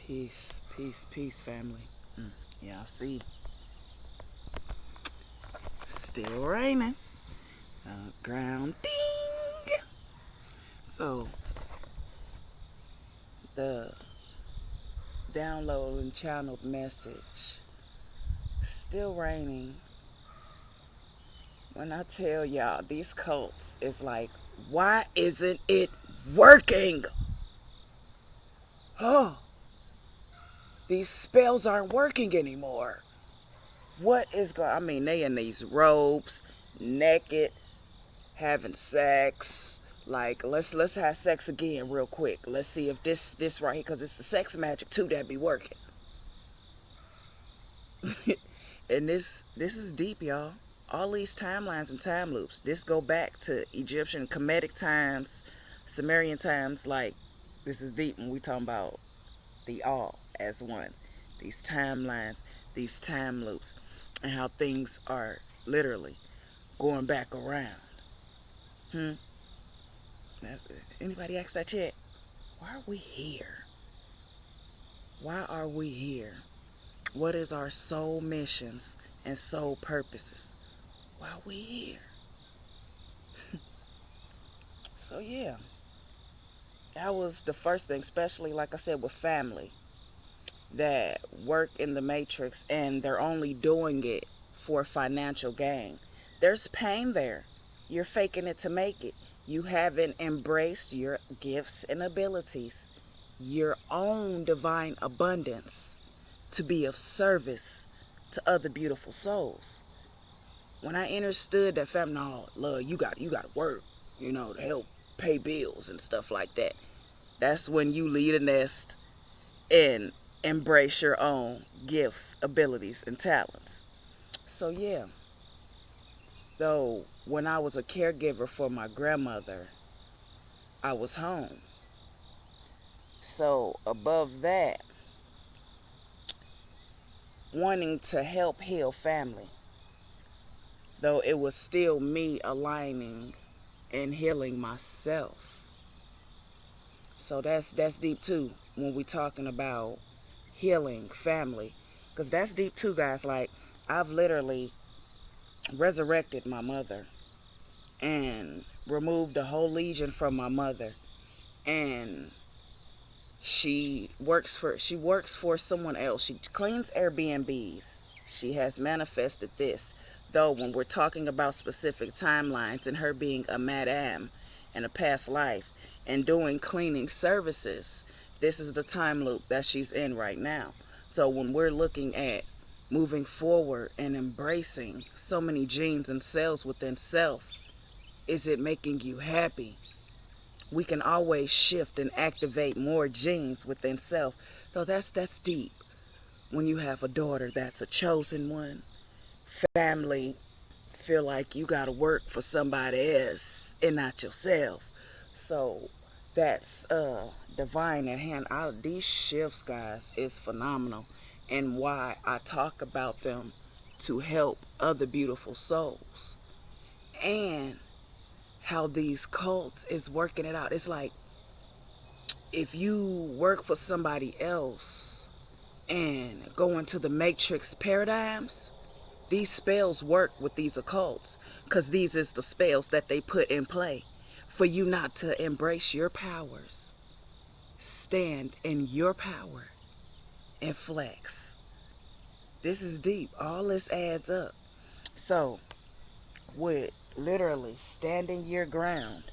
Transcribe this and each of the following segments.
Peace, peace, peace, family. Y'all see, still raining. Ground ding. So, the download and channeled message, still raining. When I tell y'all, these cults is like, why isn't it working? Oh, these spells aren't working anymore. What is going? I mean, they in these robes, naked, having sex. Like, let's have sex again real quick. Let's see if this right here, because it's the sex magic too that be working. And this is deep, y'all. All these timelines and time loops. This go back to Egyptian Kemetic times, Sumerian times. Like, this is deep when we talking about the all as one. These timelines, these time loops, and how things are literally going back around. Anybody ask that yet? Why are we here? Why are we here? What is our soul missions and soul purposes? Why are we here? So yeah, that was the first thing, especially like I said with family that work in the matrix and they're only doing it for financial gain. There's pain there. You're faking it to make it. You haven't embraced your gifts and abilities, your own divine abundance to be of service to other beautiful souls. When I understood that family, no, love, you got to work, to help pay bills and stuff like that. That's when you lead a nest and embrace your own gifts, abilities, and talents. So yeah, though when I was a caregiver for my grandmother, I was home. So above that, wanting to help heal family, though it was still me aligning and healing myself. So that's deep too when we talking about healing family, because that's deep too, guys. Like, I've literally resurrected my mother and removed a whole legion from my mother, and she works for someone else. She cleans Airbnbs. She has manifested this, though when we're talking about specific timelines and her being a madame in a past life and doing cleaning services, this is the time loop that she's in right now. So when we're looking at moving forward and embracing so many genes and cells within self, is it making you happy? We can always shift and activate more genes within self. Though that's deep. When you have a daughter that's a chosen one, family feel like you gotta work for somebody else and not yourself. So that's divine at hand. These shifts, guys, is phenomenal, and why I talk about them to help other beautiful souls, and how these cults is working it out. It's like, if you work for somebody else and go into the matrix paradigms, these spells work with these occults, because these is the spells that they put in play for you not to embrace your powers, stand in your power, and flex. This is deep. All this adds up. So, with literally standing your ground,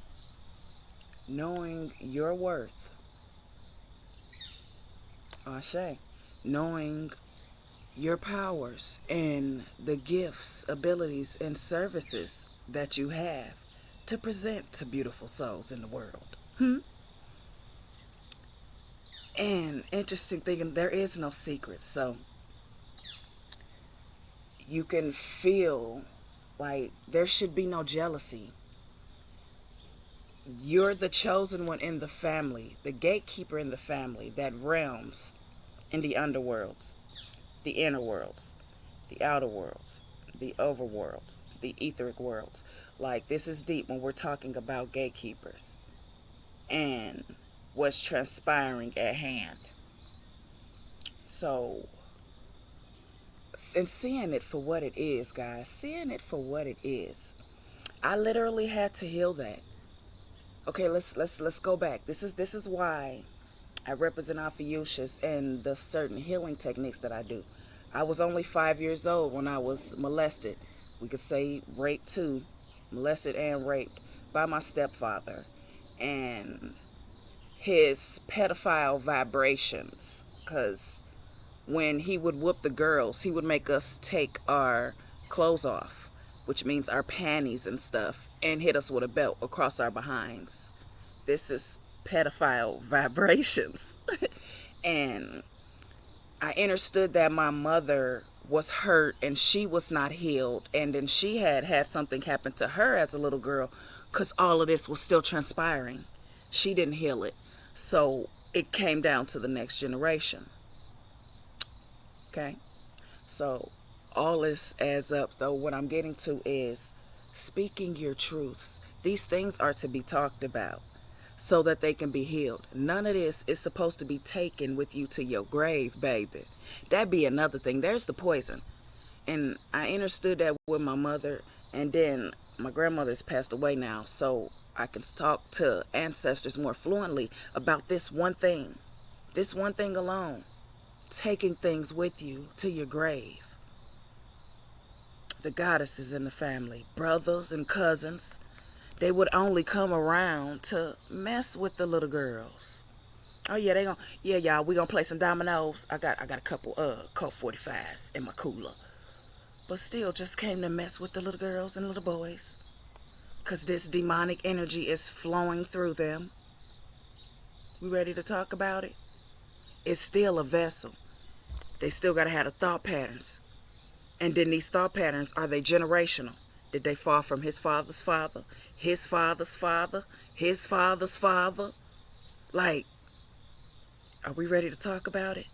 knowing your worth, Ashe, knowing your powers and the gifts, abilities, and services that you have to present to beautiful souls in the world. And interesting thing, there is no secrets. So you can feel like there should be no jealousy. You're the chosen one in the family, the gatekeeper in the family that realms in the underworlds, the inner worlds, the outer worlds, the overworlds, the etheric worlds. Like, this is deep when we're talking about gatekeepers and what's transpiring at hand. So, and seeing it for what it is, guys, seeing it for what it is. I literally had to heal that. Okay, let's go back. This is why I represent Alpha-Ushas and the certain healing techniques that I do. I was only 5 years old when I was molested. We could say raped too, molested and raped by my stepfather and his pedophile vibrations. Because when he would whoop the girls, he would make us take our clothes off, which means our panties and stuff, and hit us with a belt across our behinds. This is pedophile vibrations. And I understood that my mother was hurt and she was not healed, and then she had something happen to her as a little girl, because all of this was still transpiring. She didn't heal it, so it came down to the next generation. Okay, so all this adds up, though. What I'm getting to is speaking your truths. These things are to be talked about so that they can be healed. None of this is supposed to be taken with you to your grave, baby. That'd be another thing. There's the poison. And I understood that with my mother, and then my grandmother's passed away now, so I can talk to ancestors more fluently about this one thing alone. Taking things with you to your grave. The goddesses in the family, brothers and cousins, they would only come around to mess with the little girls. Oh yeah, y'all, we gonna play some dominoes. I got a couple Colt 45s in my cooler. But still just came to mess with the little girls and little boys. Cause this demonic energy is flowing through them. We ready to talk about it? It's still a vessel. They still gotta have the thought patterns. And then these thought patterns, are they generational? Did they fall from his father's father, his father's father, his father's father? Like, are we ready to talk about it?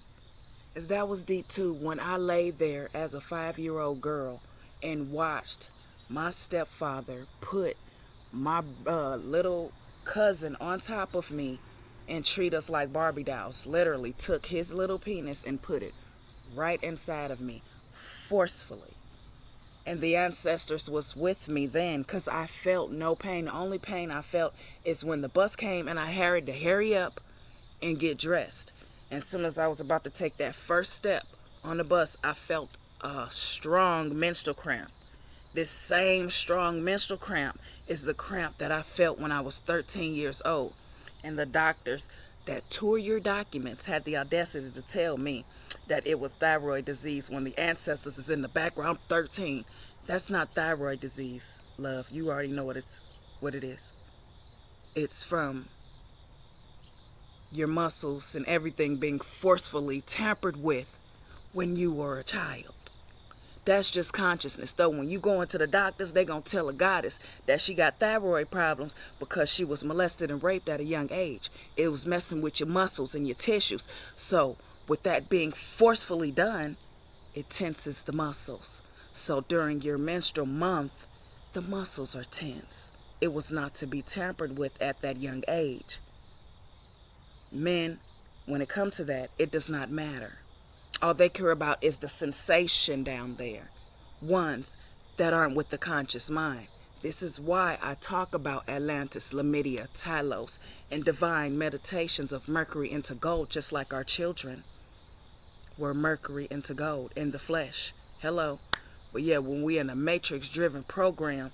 As that was deep too, when I laid there as a 5-year-old girl and watched my stepfather put my little cousin on top of me and treat us like Barbie dolls. Literally took his little penis and put it right inside of me, forcefully. And the ancestors was with me then, because I felt no pain. The only pain I felt is when the bus came and I had to hurry up and get dressed. And as soon as I was about to take that first step on the bus, I felt a strong menstrual cramp. This same strong menstrual cramp is the cramp that I felt when I was 13 years old. And the doctors that tore your documents had the audacity to tell me that it was thyroid disease when the ancestors is in the background. 13. That's not thyroid disease, love. You already know what it is. It's from your muscles and everything being forcefully tampered with when you were a child. That's just consciousness, though. When you go into the doctors, they gonna tell a goddess that she got thyroid problems because she was molested and raped at a young age. It was messing with your muscles and your tissues. So with that being forcefully done, it tenses the muscles. So during your menstrual month, the muscles are tense. It was not to be tampered with at that young age. Men, when it comes to that, it does not matter. All they care about is the sensation down there. Ones that aren't with the conscious mind. This is why I talk about Atlantis, Lamidia, Talos, and divine meditations of Mercury into gold, just like our children were Mercury into gold in the flesh. Hello. But yeah, when we in a matrix-driven program,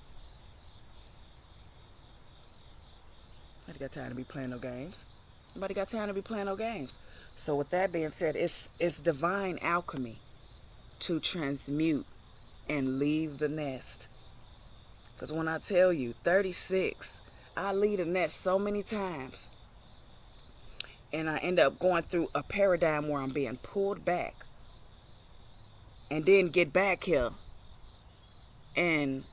nobody got time to be playing no games. Nobody got time to be playing no games. So with that being said, it's divine alchemy to transmute and leave the nest. Because when I tell you, 36, I leave the nest so many times. And I end up going through a paradigm where I'm being pulled back. And then get back here. And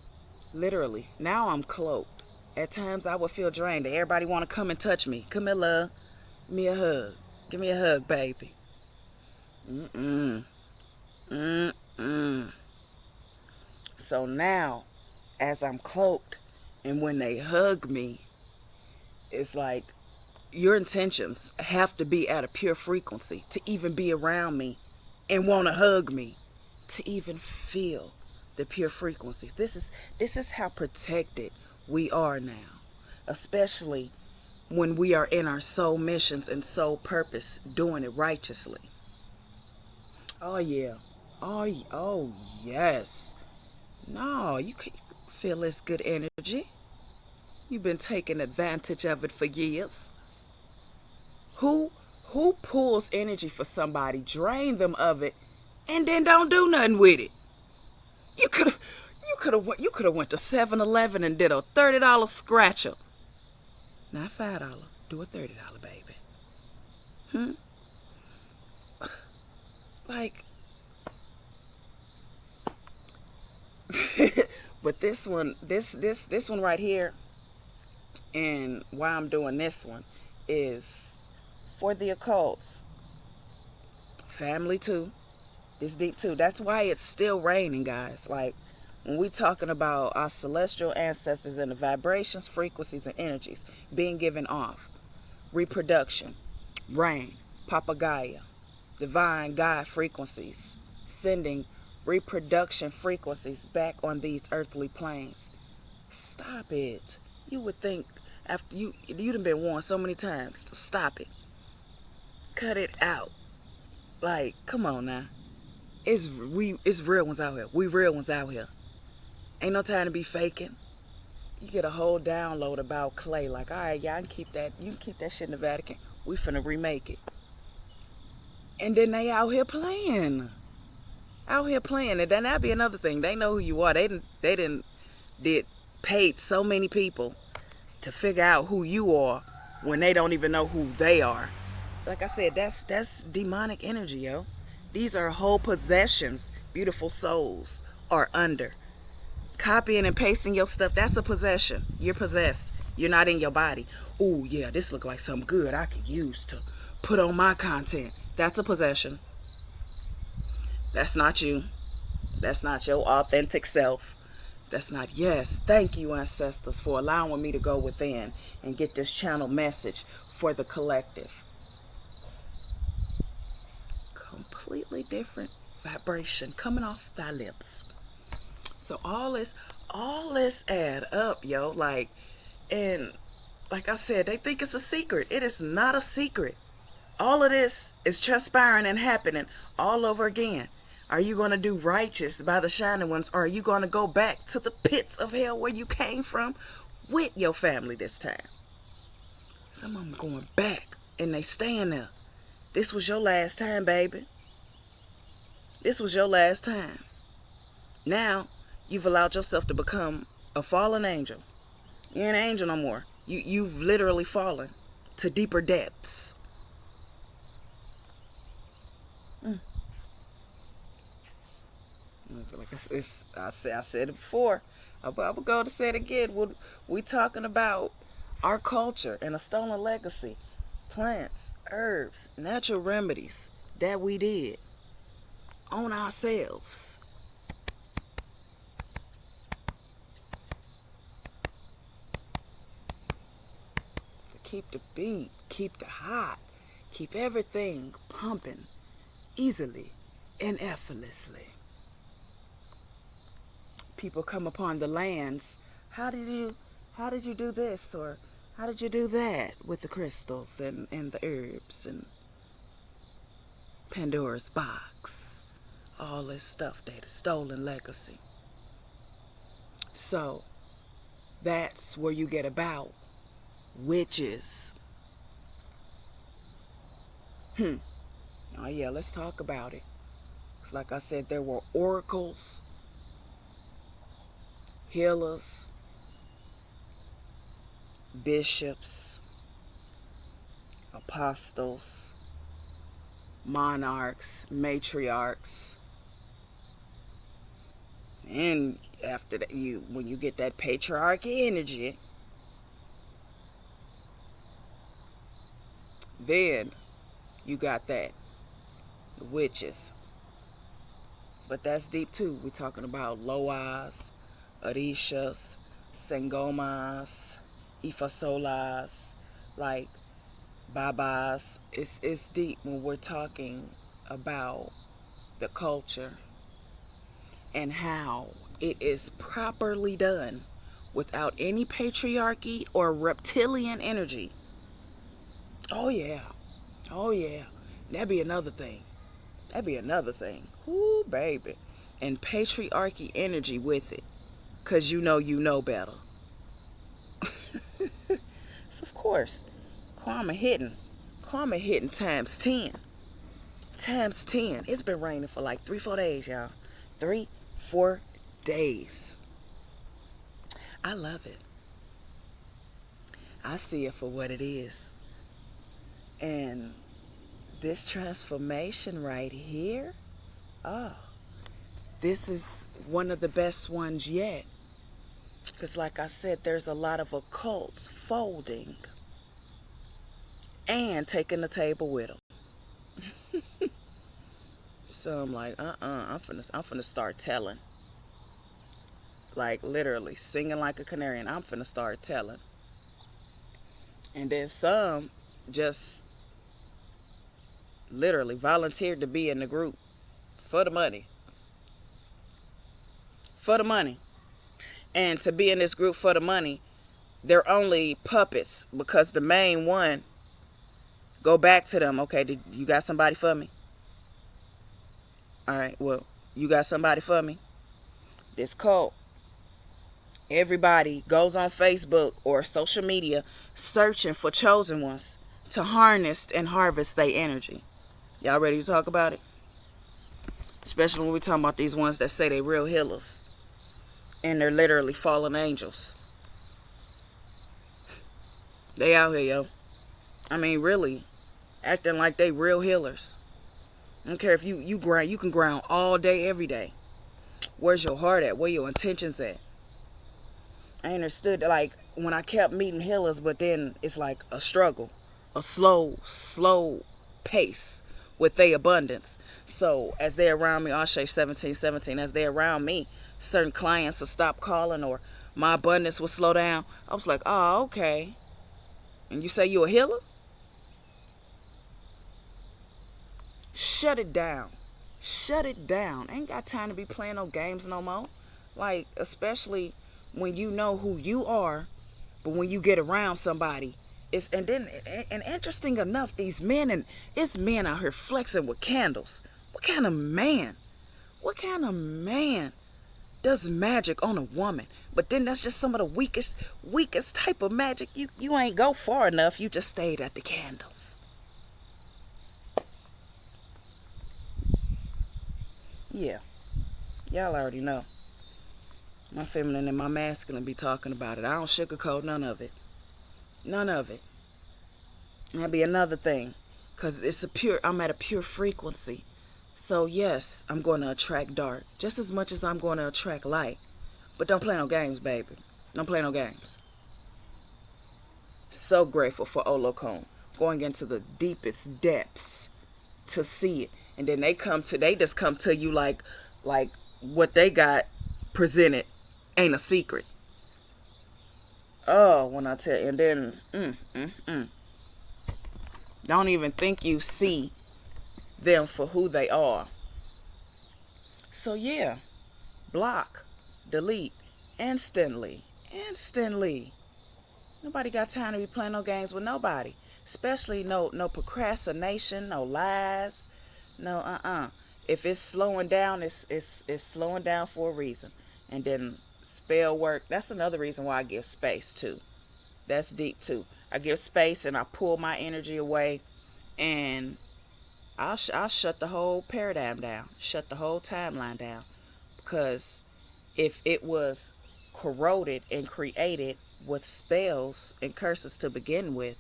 literally, now I'm cloaked. At times I would feel drained. Everybody want to come and touch me. Come here, love. Give me a hug. Give me a hug, baby. So now, as I'm cloaked, and when they hug me, it's like your intentions have to be at a pure frequency to even be around me and want to hug me, to even feel the pure frequencies. This is how protected we are now, especially when we are in our soul missions and soul purpose, doing it righteously. Oh yeah. Oh yes. No, you can feel this good energy. You've been taking advantage of it for years. Who who pulls energy for somebody, drain them of it, and then don't do nothing with it? You could have went to 7-Eleven and did a $30 scratcher. Not $5. Do a $30, baby. Like, but this one right here, and why I'm doing this one is for the occults, family too. It's deep too. That's why it's still raining, guys. Like, when we talking about our celestial ancestors and the vibrations, frequencies, and energies being given off, reproduction, rain, Papagaya, divine God frequencies, sending reproduction frequencies back on these earthly planes. Stop it. You would think after you'd have been warned so many times to stop it. Cut it out. Like, come on now. It's real ones out here. We real ones out here. Ain't no time to be faking. You get a whole download about clay. Like, all right, y'all can keep that. You can keep that shit in the Vatican. We finna remake it. And then they out here playing. Out here playing. And then that'd be another thing. They know who you are. They paid so many people to figure out who you are when they don't even know who they are. Like I said, that's demonic energy, yo. These are whole possessions beautiful souls are under. Copying and pasting your stuff, that's a possession. You're possessed. You're not in your body. Oh, yeah, this look like something good I could use to put on my content. That's a possession. That's not you. That's not your authentic self. That's not, yes, thank you, ancestors, for allowing me to go within and get this channel message for the collective. Completely different vibration coming off thy lips. So all this add up, yo. Like, and like I said, they think it's a secret. It is not a secret. All of this is transpiring and happening all over again. Are you going to do righteous by the shining ones, or are you going to go back to the pits of hell where you came from with your family this time? Some of them going back, and they staying there. This was your last time, baby. This was your last time. Now, you've allowed yourself to become a fallen angel. You ain't an angel no more. You've literally fallen to deeper depths. Like I said it before. I will go to say it again. We talking about our culture and a stolen legacy. Plants, herbs, natural remedies that we did on ourselves. So keep the beat, keep the hot, keep everything pumping easily and effortlessly. People come upon the lands. How did you do this, or how did you do that with the crystals and the herbs and Pandora's box? All this stuff, they the stolen legacy. So that's where you get about witches. Oh yeah, let's talk about it. 'Cause like I said, there were oracles, healers, bishops, apostles, monarchs, matriarchs. And after that, when you get that patriarchy energy, then you got that, the witches. But that's deep too. We're talking about Loas, Orishas, Sangomas, Ifasolas, like Babas. It's deep when we're talking about the culture, and how it is properly done without any patriarchy or reptilian energy. Oh yeah. Oh yeah. That'd be another thing. That'd be another thing. Ooh, baby. And patriarchy energy with it. Cause you know better. So of course, karma hitting. Karma hitting times 10. Times 10. It's been raining for like 3-4 days, y'all. 3-4 days. I love it. I see it for what it is. And this transformation right here, oh, this is one of the best ones yet. Because like I said, there's a lot of occults folding and taking the table with them. So I'm like, I'm finna start telling. Like literally singing like a canary, and I'm finna start telling. And then some just literally volunteered to be in the group for the money. For the money. And to be in this group for the money, they're only puppets, because the main one go back to them. Okay, you got somebody for me? All right, well, you got somebody for me? This cult. Everybody goes on Facebook or social media searching for chosen ones to harness and harvest their energy. Y'all ready to talk about it? Especially when we're talking about these ones that say they real healers. And they're literally fallen angels. They out here, yo. I mean, really. Acting like they real healers. I don't care if you grind. You can ground all day, every day. Where's your heart at? Where your intentions at? I understood, like, when I kept meeting healers, but then it's like a struggle. A slow pace with their abundance. So, as they're around me, Ashe 1717, as they're around me, certain clients will stop calling, or my abundance will slow down. I was like, oh, okay. And you say you a healer? Shut it down. Shut it down. Ain't got time to be playing no games no more. Like, especially when you know who you are, but when you get around somebody, and interesting enough, these men, and it's men out here flexing with candles. What kind of man does magic on a woman? But then that's just some of the weakest type of magic. You ain't go far enough. You just stayed at the candles. Yeah. Y'all already know. My feminine and my masculine be talking about it. I don't sugarcoat none of it. None of it. And that'd be another thing. Because I'm at a pure frequency. So yes, I'm going to attract dark. Just as much as I'm going to attract light. But don't play no games, baby. Don't play no games. So grateful for Occult. Going into the deepest depths to see it. And then they just come to you like what they got presented ain't a secret. Oh, when I tell you, and then don't even think you see them for who they are. So yeah, block, delete, instantly. Nobody got time to be playing no games with nobody, especially no procrastination, no lies, no If it's slowing down, it's slowing down for a reason. And then spell work, that's another reason why I give space too. That's deep too. I give space and I pull my energy away, and I'll shut the whole paradigm down, shut the whole timeline down. Because if it was corroded and created with spells and curses to begin with,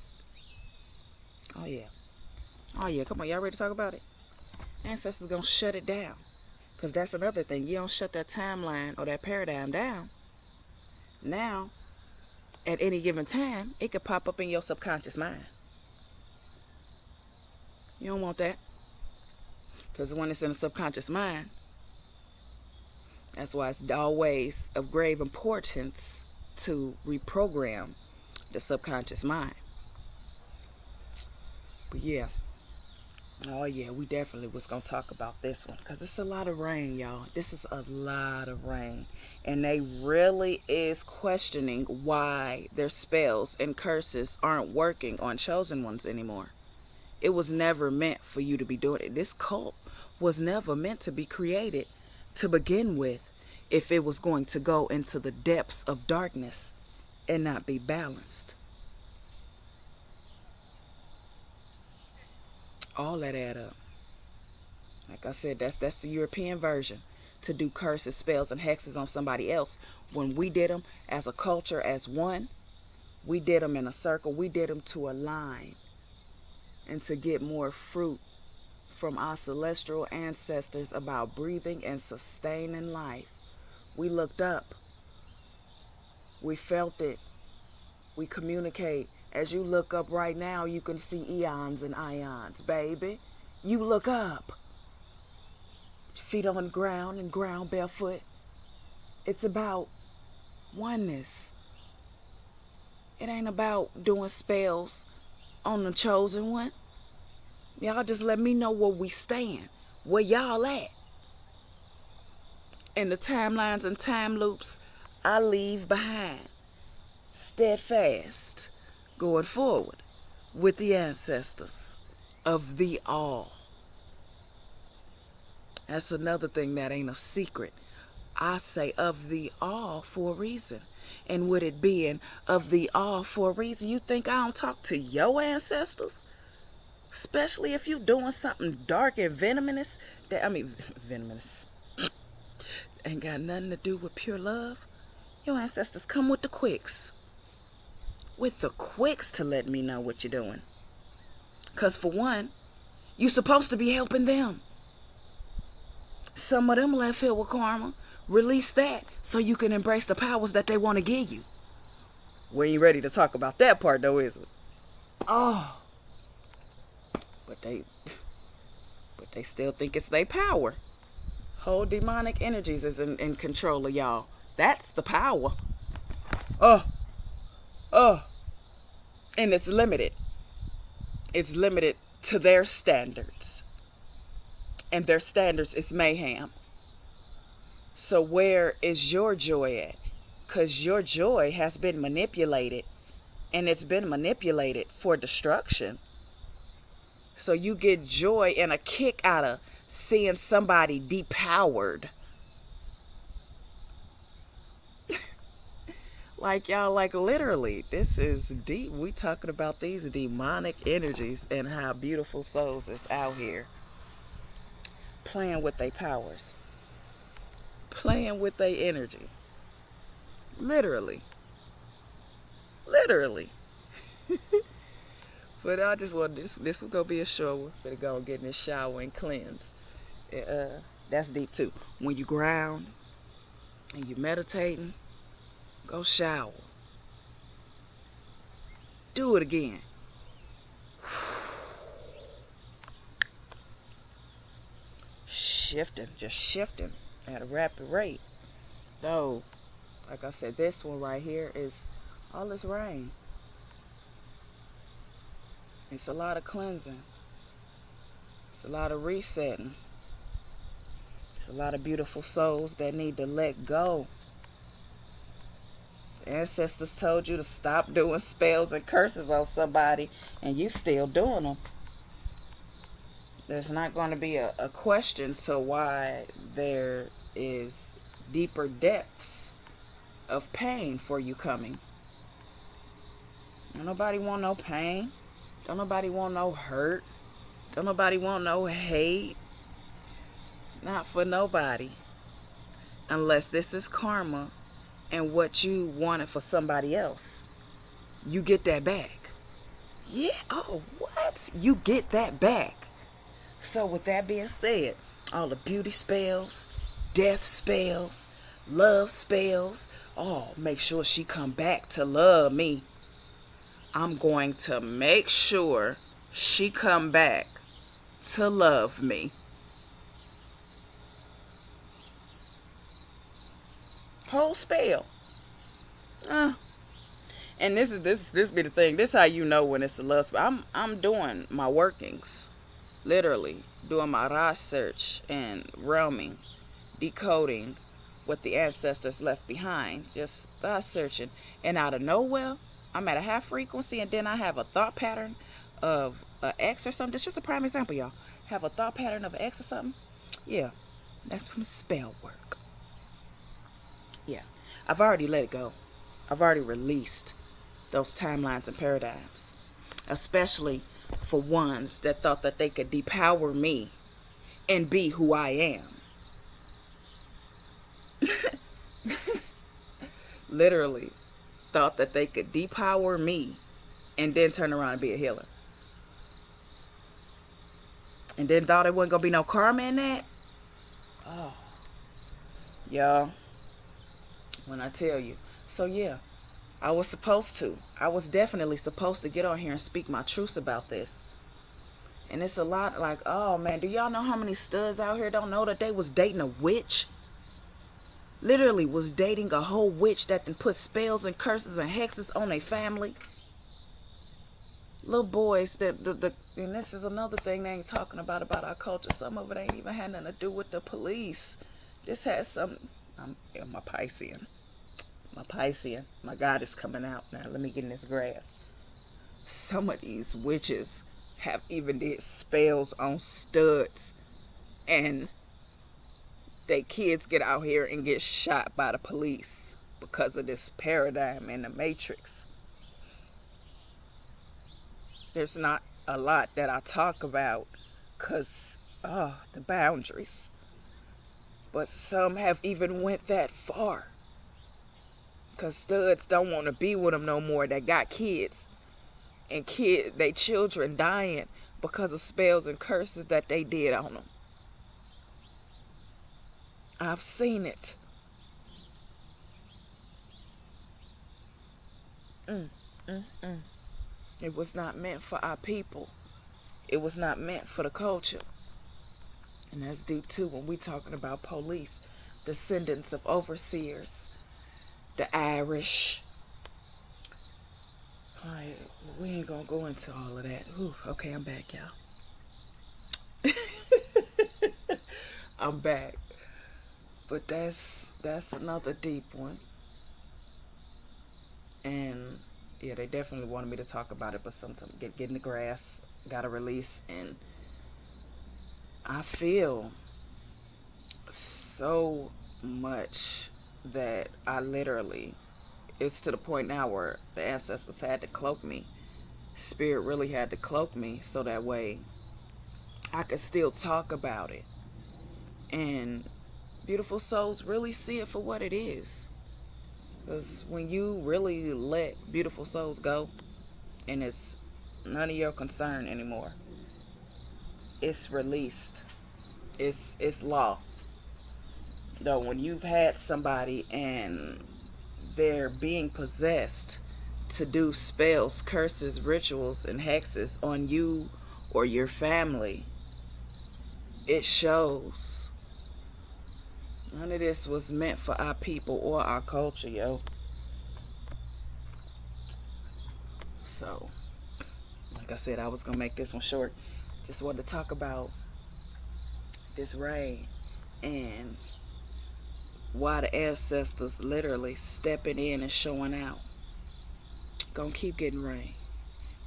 oh yeah, come on, y'all ready to talk about it? Ancestors gonna shut it down. Because that's another thing. You don't shut that timeline or that paradigm down. Now, at any given time, it could pop up in your subconscious mind. You don't want that. Because when it's in the subconscious mind, that's why it's always of grave importance to reprogram the subconscious mind. But yeah, Oh yeah, we definitely was gonna talk about this one because it's a lot of rain, y'all. This is a lot of rain, and they really is questioning why their spells and curses aren't working on chosen ones anymore. It was never meant for you to be doing it. This cult was never meant to be created to begin with if it was going to go into the depths of darkness and not be balanced. All that add up. Like I said, that's the European version, to do curses, spells, and hexes on somebody else. When we did them as a culture, as one, we did them in a circle. We did them to align and to get more fruit from our celestial ancestors about breathing and sustaining life. We looked up. We felt it. We communicate. As you look up right now, you can see eons and ions, baby. You look up. Feet on the ground and ground barefoot. It's about oneness. It ain't about doing spells on the chosen one. Y'all just let me know where we stand. Where y'all at? And the timelines and time loops I leave behind. Steadfast. Going forward with the ancestors of the all. That's another thing that ain't a secret. I say of the all for a reason. And with it being of the all for a reason, you think I don't talk to your ancestors? Especially if you doing something dark and venomous. Venomous. Ain't got nothing to do with pure love. Your ancestors come with the quicks. With the quicks to let me know what you're doing. Because for one, you're supposed to be helping them. Some of them left here with karma. Release that so you can embrace the powers that they want to give you. We ain't ready to talk about that part though, is it? Oh. But they still think it's their power. Whole demonic energies is in control of y'all. That's the power. And it's limited. It's limited to their standards. And their standards is mayhem. So where is your joy at? Because your joy has been manipulated. And it's been manipulated for destruction. So you get joy and a kick out of seeing somebody depowered. Like y'all, like literally, this is deep. We talking about these demonic energies and how beautiful souls is out here playing with their powers, playing with their energy. Literally. But I just want this will go be a short one. Better go and get in the shower and cleanse. That's deep too. When you ground and you meditating, go shower. Do it again. Just shifting at a rapid rate. So, like I said, this one right here is all this rain. It's a lot of cleansing. It's a lot of resetting. It's a lot of beautiful souls that need to let go. The ancestors told you to stop doing spells and curses on somebody, and you still doing them. There's not going to be a question to why there is deeper depths of pain for you coming. Don't nobody want no pain. Don't nobody want no hurt. Don't nobody want no hate. Not for nobody. Unless this is karma and what you wanted for somebody else. You get that back. Yeah, oh, what? You get that back. So with that being said, all the beauty spells, death spells, love spells, make sure she come back to love me. I'm going to make sure she come back to love me. Whole spell. And this be the thing. This how you know when it's a love spell. I'm doing my workings. literally doing my research and realming, decoding what the ancestors left behind, just searching. And out of nowhere, I'm at a half frequency, and then I have a thought pattern of an X or something. It's just a prime example, y'all. Have a thought pattern of an X or something. Yeah, that's from spell work. Yeah, I've already let it go. I've already released those timelines and paradigms, especially for ones that thought that they could depower me and be who I am. Literally thought that they could depower me and then turn around and be a healer. And then thought it wasn't going to be no karma in that. Oh, y'all, when I tell you. So yeah, I was definitely supposed to get on here and speak my truths about this. And it's a lot like, oh man, do y'all know how many studs out here don't know that they was dating a witch? Literally was dating a whole witch that then put spells and curses and hexes on their family. Little boys and this is another thing they ain't talking about our culture. Some of it ain't even had nothing to do with the police. This has some, my Piscean. My God is coming out now. Let me get in this grass. Some of these witches have even did spells on studs, and they kids get out here and get shot by the police because of this paradigm in the matrix. There's not a lot that I talk about because the boundaries, but some have even went that far because studs don't want to be with them no more that got kids, and they children dying because of spells and curses that they did on them. I've seen it. It was not meant for our people. It was not meant for the culture. And that's due to when we talking about police, descendants of overseers, the Irish. We ain't gonna go into all of that. Okay, I'm back, y'all. I'm back. But that's another deep one. And yeah, they definitely wanted me to talk about it, but sometimes get in the grass, gotta release. And I feel so much that I literally, it's to the point now where the ancestors had to cloak me. Spirit really had to cloak me so that way I could still talk about it. And beautiful souls really see it for what it is. Because when you really let beautiful souls go, and it's none of your concern anymore, it's released. It's law. Though when you've had somebody and they're being possessed to do spells, curses, rituals, and hexes on you or your family, it shows. None of this was meant for our people or our culture, yo. So, like I said, I was going to make this one short. Just wanted to talk about this rain and why the ancestors literally stepping in and showing out. Gonna keep getting rain.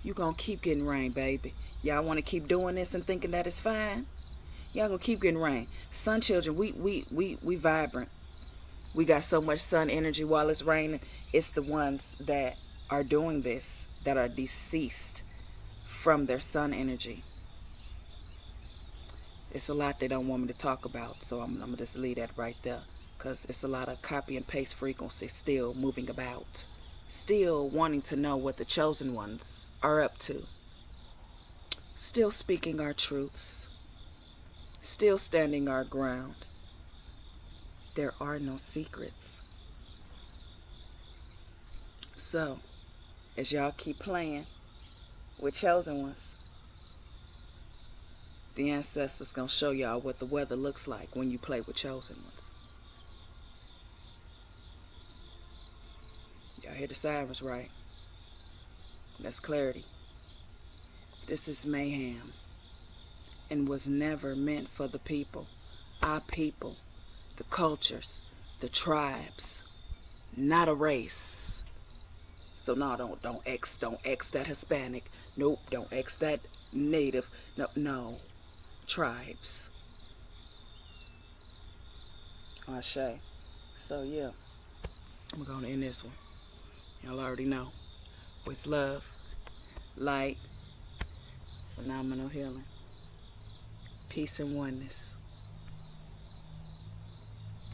You gonna keep getting rain, baby. Y'all want to keep doing this and thinking that it's fine? Y'all gonna keep getting rain. Sun children, we vibrant. We got so much sun energy while it's raining. It's the ones that are doing this that are deceased from their sun energy. It's a lot they don't want me to talk about, so I'm gonna just leave that right there, because it's a lot of copy and paste frequency still moving about, still wanting to know what the chosen ones are up to, still speaking our truths, still standing our ground. There are no secrets. So, as y'all keep playing with chosen ones, the ancestors gonna show y'all what the weather looks like when you play with chosen ones. Y'all hear the sirens, right? That's clarity. This is mayhem. and was never meant for the people, our people, the cultures, the tribes, not a race. So no, don't X that Hispanic. Nope, don't X that Native. No, tribes. Ashe. So yeah, I'm gonna end this one. Y'all already know. It's love, light, phenomenal healing, peace and oneness.